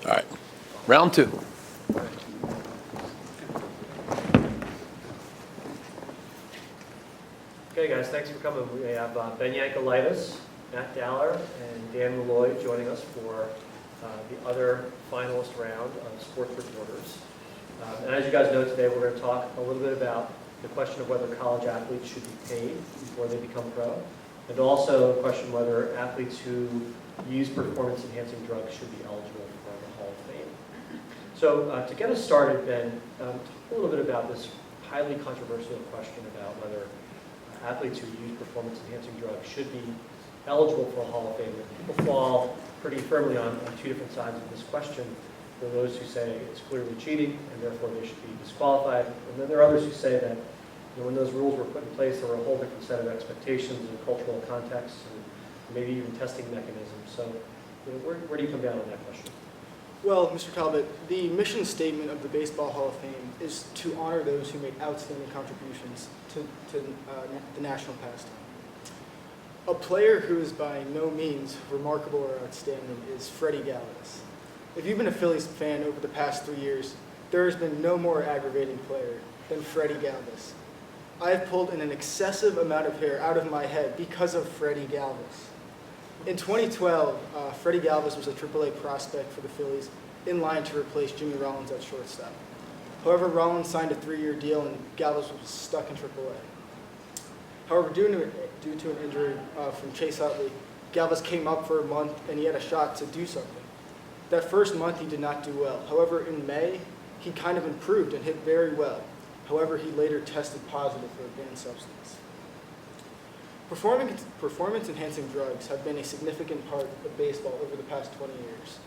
All right, round two. Okay, guys, thanks for coming. We have Ben Yankaulitis, Matt Daller, and Dan Malloy joining us for the other finalist round of sports reporters. And as you guys know, today we're going to talk a little bit about the question of whether college athletes should be paid before they become pro, and also the question whether athletes who use performance-enhancing drugs should be eligible for the Hall of Fame. So to get us started, Ben, talk a little bit about this highly controversial question about whether athletes who use performance-enhancing drugs should be eligible for a Hall of Fame. And people fall pretty firmly on two different sides of this question. There are those who say it's clearly cheating and therefore they should be disqualified. And then there are others who say that when those rules were put in place, there were a whole different set of expectations and cultural contexts and maybe even testing mechanisms. So where do you come down on that question? Well, Mr. Talbot, the mission statement of the Baseball Hall of Fame is to honor those who made outstanding contributions to the national pastime. A player who is by no means remarkable or outstanding is Freddie Galvis. If you've been a Phillies fan over the past 3 years, there has been no more aggravating player than Freddie Galvis. I have pulled in an excessive amount of hair out of my head because of Freddie Galvis. In 2012, Freddie Galvis was a AAA prospect for the Phillies in line to replace Jimmy Rollins at shortstop. However, Rollins signed a 3-year deal and Galvis was stuck in AAA. However, due to an injury from Chase Utley, Galvis came up for a month and he had a shot to do something. That first month he did not do well. However, in May, he kind of improved and hit very well. However, he later tested positive for a banned substance. Performance-enhancing drugs have been a significant part of baseball over the past 20 years.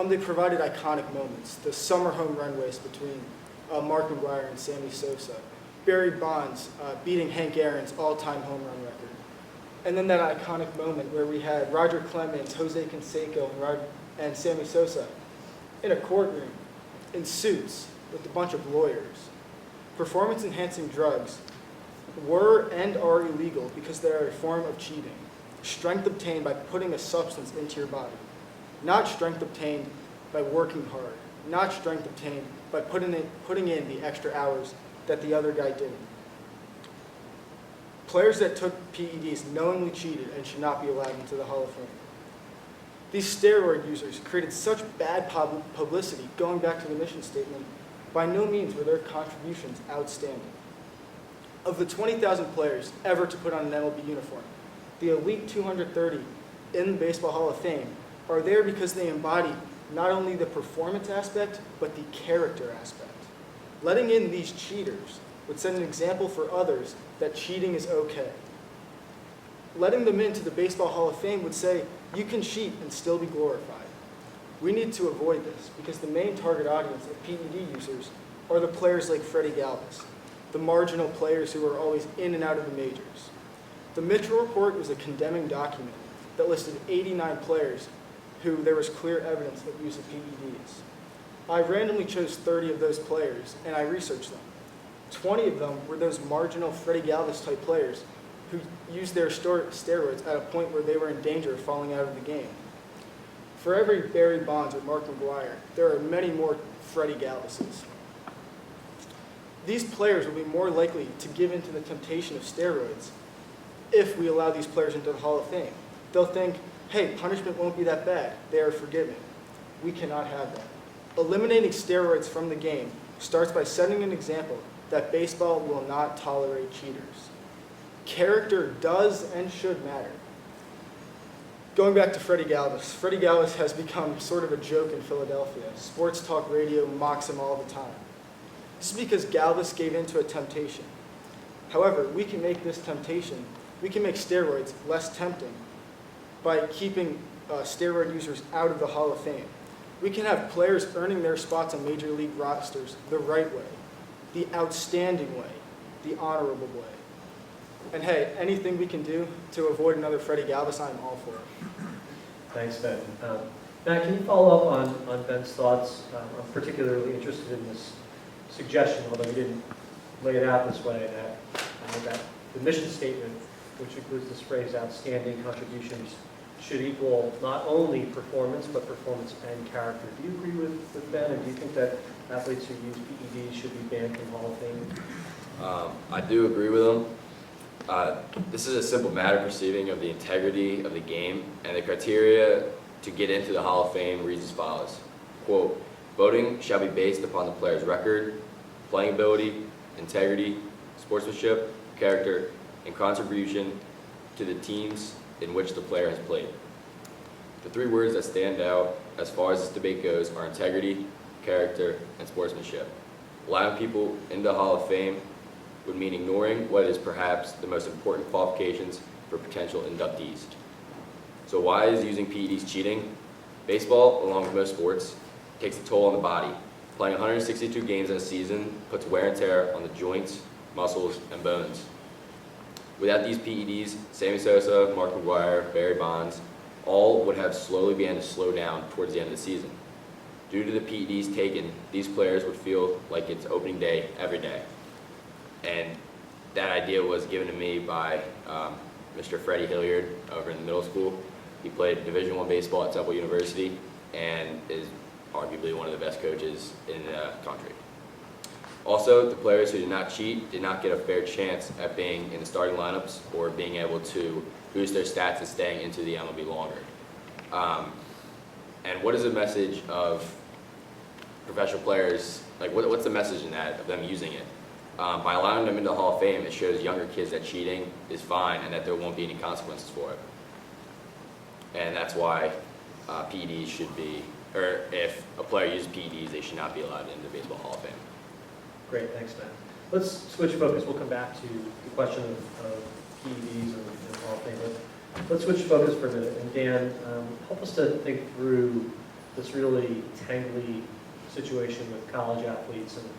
They provided iconic moments, the summer home run race between Mark McGwire and Sammy Sosa, Barry Bonds beating Hank Aaron's all-time home run record, and then that iconic moment where we had Roger Clemens, Jose Canseco, and Sammy Sosa in a courtroom in suits with a bunch of lawyers. Performance-enhancing drugs were and are illegal because they are a form of cheating. Strength obtained by putting a substance into your body. Not strength obtained by working hard. Not strength obtained by putting in the extra hours that the other guy didn't. Players that took PEDs knowingly cheated and should not be allowed into the Hall of Fame. These steroid users created such bad publicity, going back to the mission statement, by no means were their contributions outstanding. Of the 20,000 players ever to put on an MLB uniform, the elite 230 in the Baseball Hall of Fame are there because they embody not only the performance aspect, but the character aspect. Letting in these cheaters would set an example for others that cheating is okay. Letting them into the Baseball Hall of Fame would say, you can cheat and still be glorified. We need to avoid this because the main target audience of PED users are the players like Freddie Galvis, the marginal players who are always in and out of the majors. The Mitchell Report was a condemning document that listed 89 players who there was clear evidence of use of PEDs. I randomly chose 30 of those players and I researched them. 20 of them were those marginal Freddie Galvis type players who used their steroids at a point where they were in danger of falling out of the game. For every Barry Bonds or Mark McGwire, there are many more Freddie Galvises. These players will be more likely to give in to the temptation of steroids if we allow these players into the Hall of Fame. They'll think, hey, punishment won't be that bad. They are forgiven. We cannot have that. Eliminating steroids from the game starts by setting an example that baseball will not tolerate cheaters. Character does and should matter. Going back to Freddie Galvis. Freddie Galvis has become sort of a joke in Philadelphia. Sports talk radio mocks him all the time. This is because Galvis gave in to a temptation. However, we can make this temptation, we can make steroids less tempting by keeping steroid users out of the Hall of Fame. We can have players earning their spots on major league rosters the right way, the outstanding way, the honorable way. And hey, anything we can do to avoid another Freddie Galvis, I'm all for it. Thanks, Ben. Matt, can you follow up on Ben's thoughts? I'm particularly interested in this suggestion, although you didn't lay it out this way, that the mission statement, which includes this phrase, outstanding contributions, should equal not only performance, but performance and character. Do you agree with Ben, and do you think that athletes who use PEDs should be banned from Hall of Fame? I do agree with him. This is a simple matter perceiving of the integrity of the game, and the criteria to get into the Hall of Fame reads as follows. Quote, voting shall be based upon the player's record, playing ability, integrity, sportsmanship, character, and contribution to the teams in which the player has played. The three words that stand out as far as this debate goes are integrity, character, and sportsmanship. Allowing people into the Hall of Fame would mean ignoring what is perhaps the most important qualifications for potential inductees. So why is using PEDs cheating? Baseball, along with most sports, takes a toll on the body. Playing 162 games in a season puts wear and tear on the joints, muscles, and bones. Without these PEDs, Sammy Sosa, Mark McGwire, Barry Bonds, all would have slowly begun to slow down towards the end of the season. Due to the PEDs taken, these players would feel like it's opening day every day. And that idea was given to me by Mr. Freddie Hilliard over in the middle school. He played Division I baseball at Talbot University and is arguably one of the best coaches in the country. Also, the players who did not cheat did not get a fair chance at being in the starting lineups or being able to boost their stats and staying into the MLB longer. And what is the message of professional players, like what's the message in that of them using it? By allowing them into the Hall of Fame, it shows younger kids that cheating is fine and that there won't be any consequences for it. And that's why PEDs should be, or if a player uses PEDs, they should not be allowed into the Baseball Hall of Fame. Great, thanks, Matt. Let's switch focus. We'll come back to the question of PEDs and Hall of Fame. But let's switch focus for a minute. And Dan, help us to think through this really tangly situation with college athletes and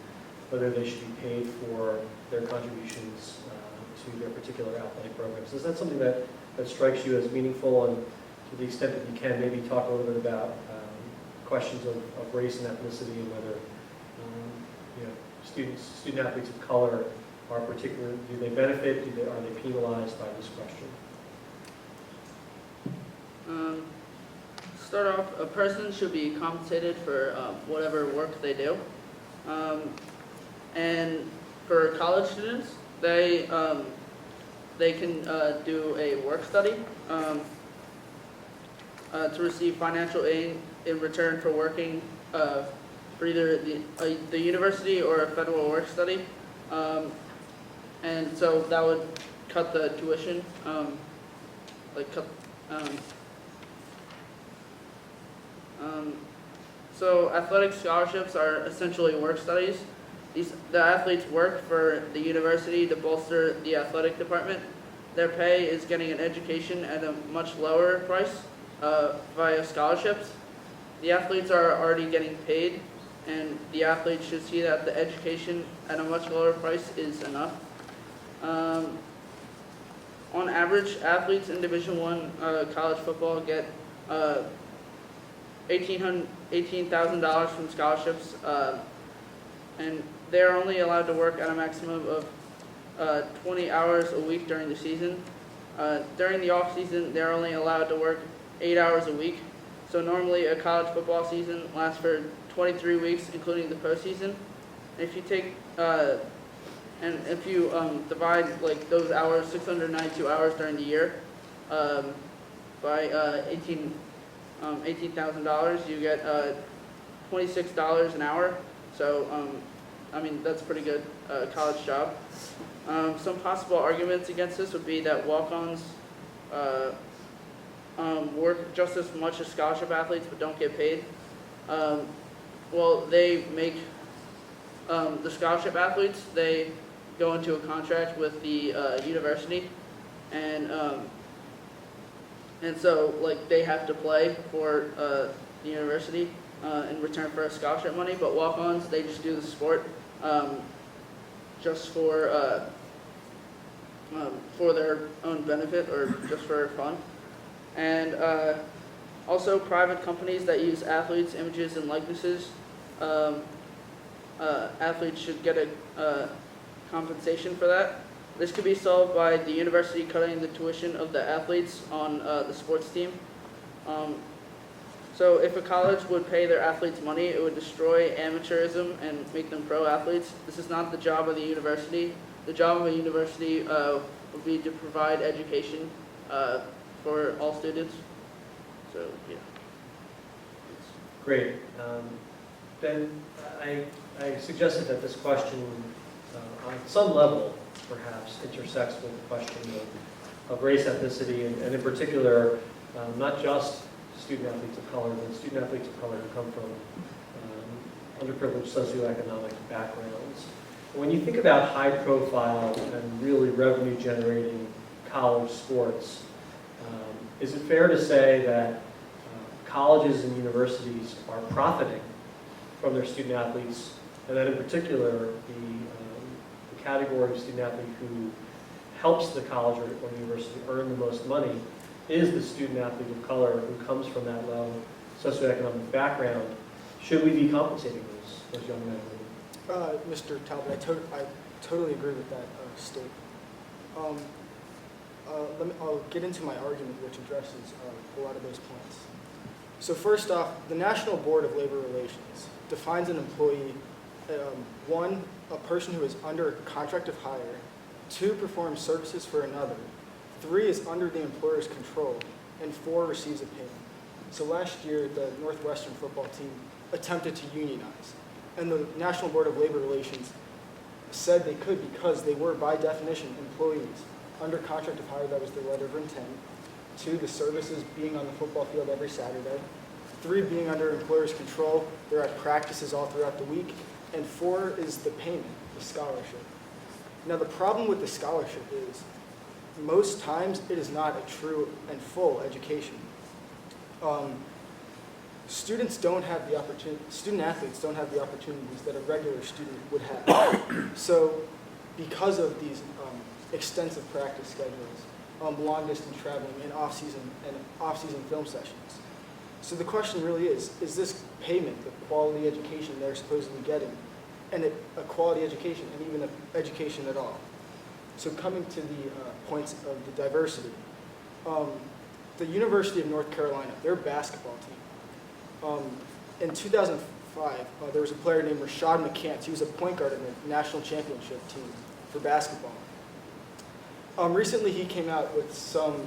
whether they should be paid for their contributions to their particular athletic programs. Is that something that strikes you as meaningful? And to the extent that you can, maybe talk a little bit about questions of race and ethnicity and whether student athletes of color are particular, do they benefit, are they penalized by this question? Start off, a person should be compensated for whatever work they do. And for college students, they can do a work study to receive financial aid in return for working for either the university or a federal work study. And so that would cut the tuition, so athletic scholarships are essentially work studies. The athletes work for the university to bolster the athletic department. Their pay is getting an education at a much lower price via scholarships. The athletes are already getting paid, and the athletes should see that the education at a much lower price is enough. On average, athletes in Division I college football get $18,000 from scholarships, and they're only allowed to work at a maximum of 20 hours a week during the season. During the off season, they're only allowed to work 8 hours a week. So normally a college football season lasts for 23 weeks, including the postseason. If you take and if you divide like those hours, 692 hours during the year, by $18,000, you get $26 an hour. So I mean that's a pretty good college job. Some possible arguments against this would be that walk-ons work just as much as scholarship athletes but don't get paid. Well, they make the scholarship athletes, they go into a contract with the university, and so like they have to play for the university in return for scholarship money. But walk-ons, they just do the sport just for their own benefit or just for fun. And also private companies that use athletes' images and likenesses, athletes should get a compensation for that. This could be solved by the university cutting the tuition of the athletes on the sports team So if a college would pay their athletes money, it would destroy amateurism and make them pro athletes. This is not the job of the university. The job of a university would be to provide education for all students. So, yeah. Great. Ben, I suggested that this question, on some level, perhaps, intersects with the question of race, ethnicity, and in particular, not just student athletes of color, but student athletes of color who come from underprivileged socioeconomic backgrounds. When you think about high-profile and really revenue-generating college sports, is it fair to say that colleges and universities are profiting from their student athletes, and that in particular, the category of student athlete who helps the college or university earn the most money is the student athlete of color who comes from that low socioeconomic background? Should we be compensating those young men? Mr. Talbot, I totally agree with that statement. I'll get into my argument, which addresses a lot of those points. So first off, the National Board of Labor Relations defines an employee, one, a person who is under contract of hire, two, performs services for another, three, is under the employer's control, and four, receives a payment. So last year, the Northwestern football team attempted to unionize, and the National Board of Labor Relations said they could because they were, by definition, employees under contract of hire. That was their letter of intent. Two, the services being on the football field every Saturday. Three, being under employer's control. They're at practices all throughout the week. And four is the payment, the scholarship. Now, the problem with the scholarship is most times it is not a true and full education. Student athletes don't have the opportunities that a regular student would have. So because of these extensive practice schedules, long distance traveling, and off-season film sessions. So the question really is this payment the quality education they're supposedly getting, and a quality education, and even an education at all? So coming to the points of the diversity, the University of North Carolina, their basketball team, in 2005, there was a player named Rashad McCants. He was a point guard in the national championship team for basketball. Recently, he came out with some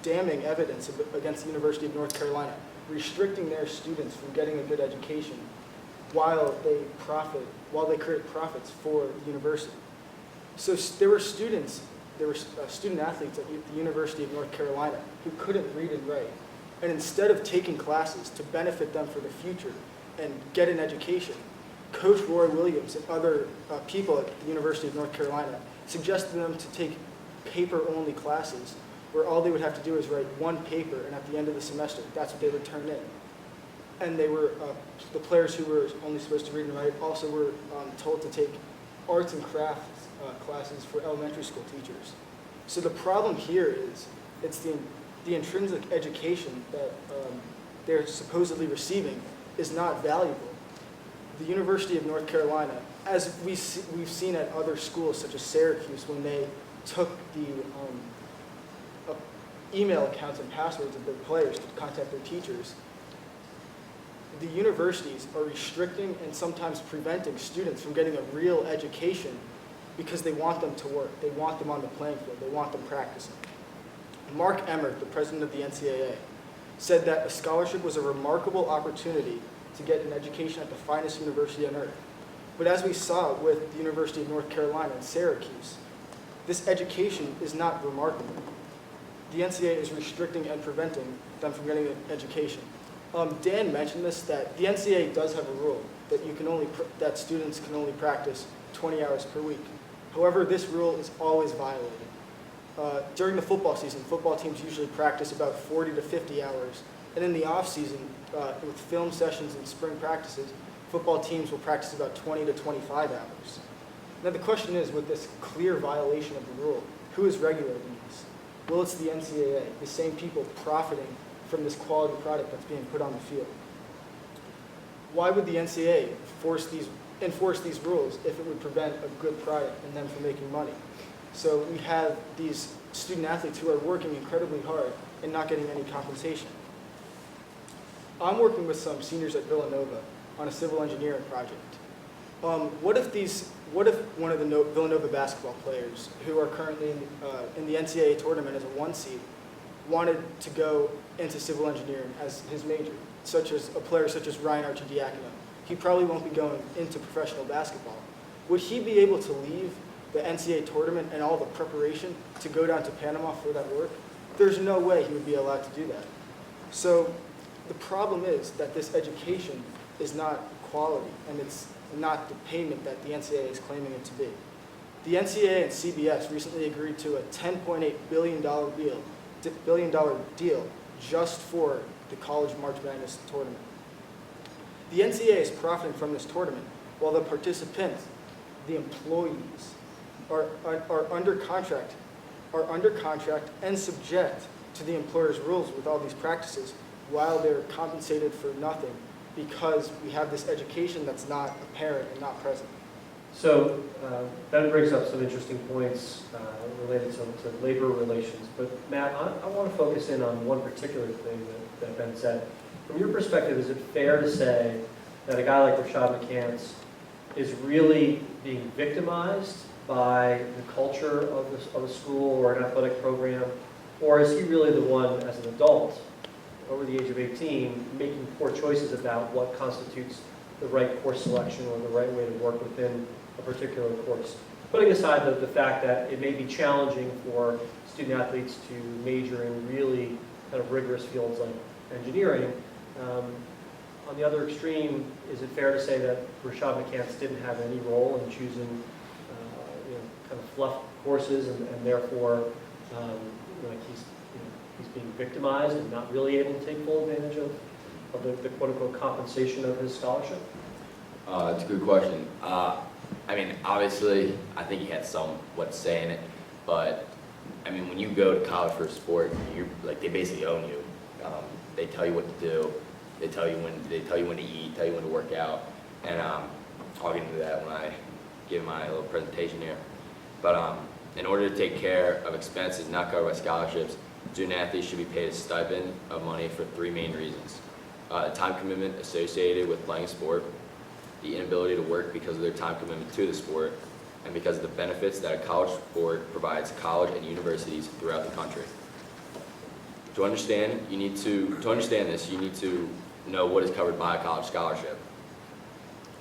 damning evidence against the University of North Carolina, restricting their students from getting a good education while they create profits for the university. So there were student athletes at the University of North Carolina who couldn't read and write. And instead of taking classes to benefit them for the future and get an education, Coach Roy Williams and other people at the University of North Carolina suggested them to take paper-only classes where all they would have to do is write one paper, and at the end of the semester, that's what they would turn in. And they were, the players who were only supposed to read and write also were told to take arts and crafts classes for elementary school teachers. So the problem here is it's the intrinsic education that they're supposedly receiving is not valuable. The University of North Carolina, as we've seen at other schools such as Syracuse, when they took the email accounts and passwords of their players to contact their teachers, the universities are restricting and sometimes preventing students from getting a real education because they want them to work. They want them on the playing field. They want them practicing. Mark Emmert, the president of the NCAA, said that a scholarship was a remarkable opportunity to get an education at the finest university on earth. But as we saw with the University of North Carolina and Syracuse, this education is not remarkable. The NCAA is restricting and preventing them from getting an education. Dan mentioned this, that the NCAA does have a rule that that students can only practice 20 hours per week. However, this rule is always violated. During the football season, football teams usually practice about 40 to 50 hours. And in the off season, with film sessions and spring practices, football teams will practice about 20 to 25 hours. Now the question is, with this clear violation of the rule, who is regulating this? Well, it's the NCAA, the same people profiting from this quality product that's being put on the field. Why would the NCAA enforce these rules if it would prevent a good product and them from making money? So we have these student athletes who are working incredibly hard and not getting any compensation. I'm working with some seniors at Villanova on a civil engineering project. What if one of the Villanova basketball players who are currently in the NCAA tournament as a 1 seed wanted to go into civil engineering as his major, a player such as Ryan Archidiakono? He probably won't be going into professional basketball. Would he be able to leave the NCAA tournament and all the preparation to go down to Panama for that work? There's no way he would be allowed to do that. So the problem is that this education is not quality, and it's not the payment that the NCAA is claiming it to be. The NCAA and CBS recently agreed to a $10.8 billion deal just for the College March Madness tournament. The NCAA is profiting from this tournament, while the participants, the employees, are under contract and subject to the employer's rules with all these practices, while they're compensated for nothing because we have this education that's not apparent and not present. So that brings up some interesting points related to labor relations. But Matt, I want to focus in on one particular thing that Ben said. From your perspective, is it fair to say that a guy like Rashad McCants is really being victimized by the culture of a school or an athletic program? Or is he really the one, as an adult, over the age of 18, making poor choices about what constitutes the right course selection or the right way to work within a particular course? Putting aside the fact that it may be challenging for student athletes to major in really kind of rigorous fields like engineering, on the other extreme, is it fair to say that Rashad McCants didn't have any role in choosing kind of fluff courses and therefore he's being victimized and not really able to take full advantage of the quote-unquote compensation of his scholarship? That's a good question. I mean, obviously, I think he had somewhat say in it, but I mean, when you go to college for a sport, they basically own you. They tell you what to do. They tell you when to eat, tell you when to work out, and I'll get into that when I give my little presentation here. But in order to take care of expenses not covered by scholarships, student athletes should be paid a stipend of money for 3 main reasons: time commitment associated with playing sport, the inability to work because of their time commitment to the sport, and because of the benefits that a college sport provides college and universities throughout the country. To understand this, you need to know what is covered by a college scholarship.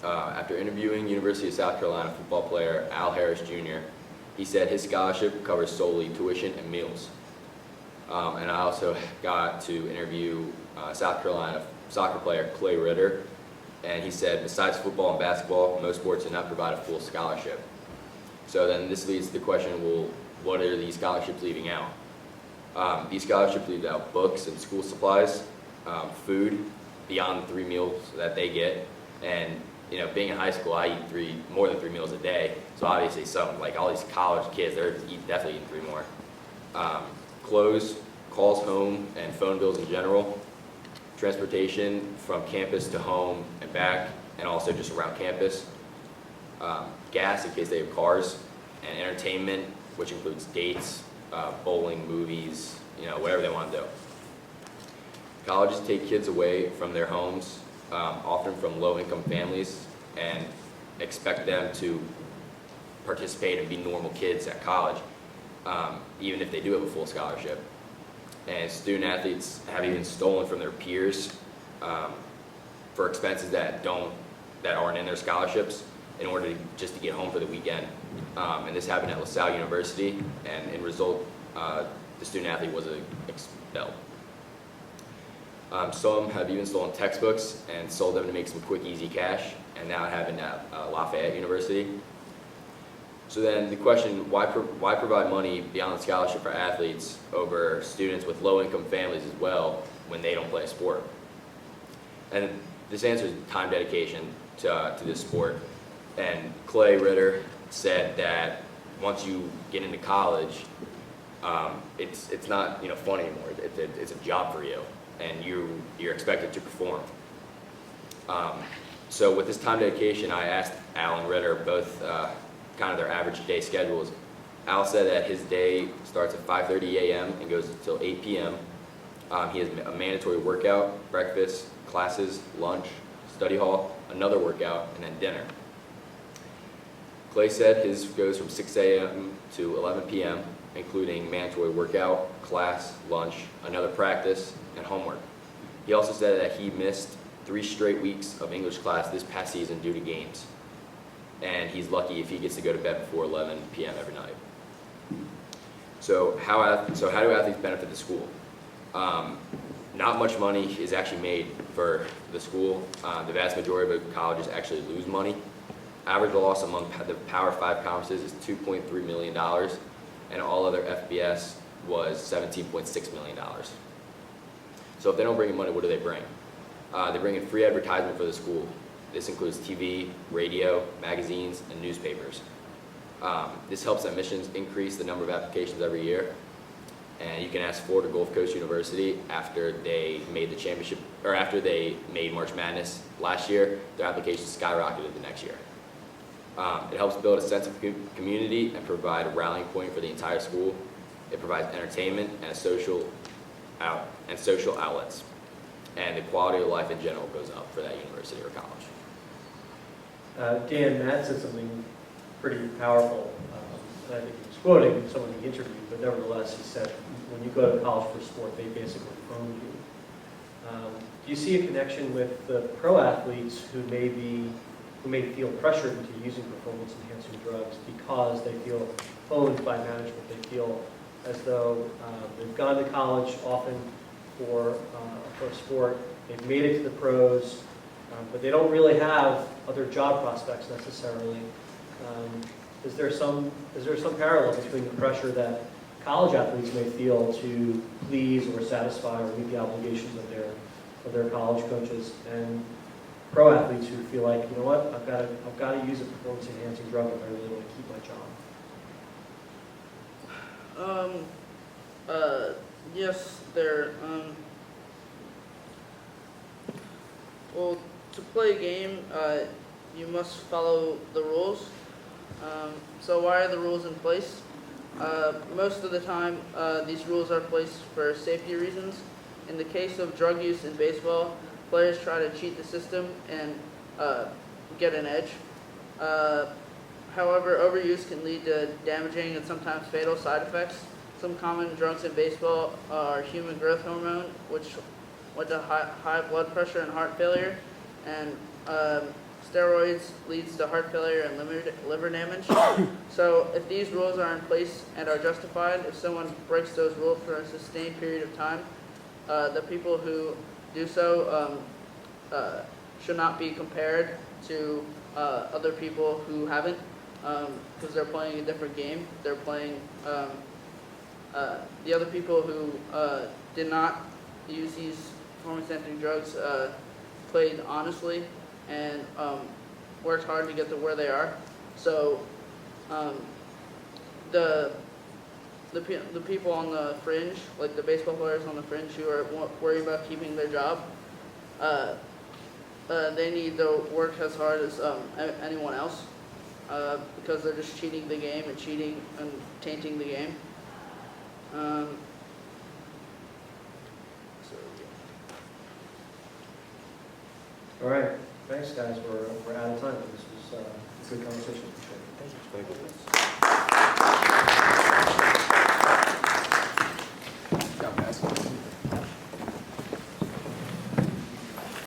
After interviewing University of South Carolina football player Al Harris Jr., he said his scholarship covers solely tuition and meals. And I also got to interview South Carolina soccer player Clay Ritter, and he said besides football and basketball, most sports do not provide a full scholarship. So then this leads to the question, well, what are these scholarships leaving out? These scholarships leave out books and school supplies, food beyond the 3 meals that they get, and being in high school, I eat more than 3 meals a day. So obviously, all these college kids, they're definitely eating 3 more. Clothes, calls home, and phone bills in general. Transportation from campus to home and back, and also just around campus. Gas in case they have cars, and entertainment, which includes dates, bowling, movies, whatever they want to do. Colleges take kids away from their homes, often from low-income families, and expect them to participate and be normal kids at college, even if they do have a full scholarship. And student athletes have even stolen from their peers for expenses that aren't in their scholarships in order just to get home for the weekend. And this happened at LaSalle University, and in result, the student athlete was expelled. Some have even stolen textbooks and sold them to make some quick, easy cash, and now it happened at Lafayette University. So then the question, why provide money beyond the scholarship for athletes over students with low-income families as well when they don't play a sport? And this answer is time dedication to this sport. And Clay Ritter said that once you get into college, it's not fun anymore. It's a job for you, and you're expected to perform. So with this time dedication, I asked Al and Ritter both kind of their average day schedules. Al said that his day starts at 5:30 a.m. and goes until 8 p.m. He has a mandatory workout, breakfast, classes, lunch, study hall, another workout, and then dinner. Clay said his goes from 6 a.m. to 11 p.m., including mandatory workout, class, lunch, another practice, and homework. He also said that he missed 3 straight weeks of English class this past season due to games. And he's lucky if he gets to go to bed before 11 p.m. every night. So how do athletes benefit the school? Not much money is actually made for the school. The vast majority of colleges actually lose money. Average loss among the Power 5 conferences is $2.3 million, and all other FBS was $17.6 million. So if they don't bring in money, what do they bring? They bring in free advertisement for the school. This includes TV, radio, magazines, and newspapers. This helps admissions increase the number of applications every year. And you can ask Florida Gulf Coast University after they made the championship, or after they made March Madness last year, their applications skyrocketed the next year. It helps build a sense of community and provide a rallying point for the entire school. It provides entertainment and social outlets. And the quality of life in general goes up for that university or college. Dan, Matt said something pretty powerful. I think he was quoting someone in the interview, but nevertheless, he said, when you go to college for sport, they basically own you. Do you see a connection with the pro athletes who may feel pressured into using performance-enhancing drugs because they feel owned by management? They feel as though they've gone to college often for sport, they've made it to the pros, but they don't really have other job prospects necessarily. Is there some parallel between the pressure that college athletes may feel to please or satisfy or meet the obligations of their college coaches, and pro athletes who feel like, you know what, I've got to use a performance enhancing drug if I really want to keep my job? Yes, there. Well, to play a game, you must follow the rules. So why are the rules in place? Most of the time, these rules are placed for safety reasons. In the case of drug use in baseball, players try to cheat the system and get an edge. However, overuse can lead to damaging and sometimes fatal side effects. Some common drugs in baseball are human growth hormone, which led to high blood pressure and heart failure, and steroids leads to heart failure and liver damage. So if these rules are in place and are justified, if someone breaks those rules for a sustained period of time, the people who do so should not be compared to other people who haven't, because they're playing a different game. They're playing, the other people who did not use these performance-enhancing drugs played honestly and worked hard to get to where they are. So the people on the fringe, like the baseball players on the fringe who are worried about keeping their job, they need to work as hard as anyone else, because they're just cheating the game and cheating and tainting the game. All right, thanks guys, we're out of time. This was a good conversation. Thank you.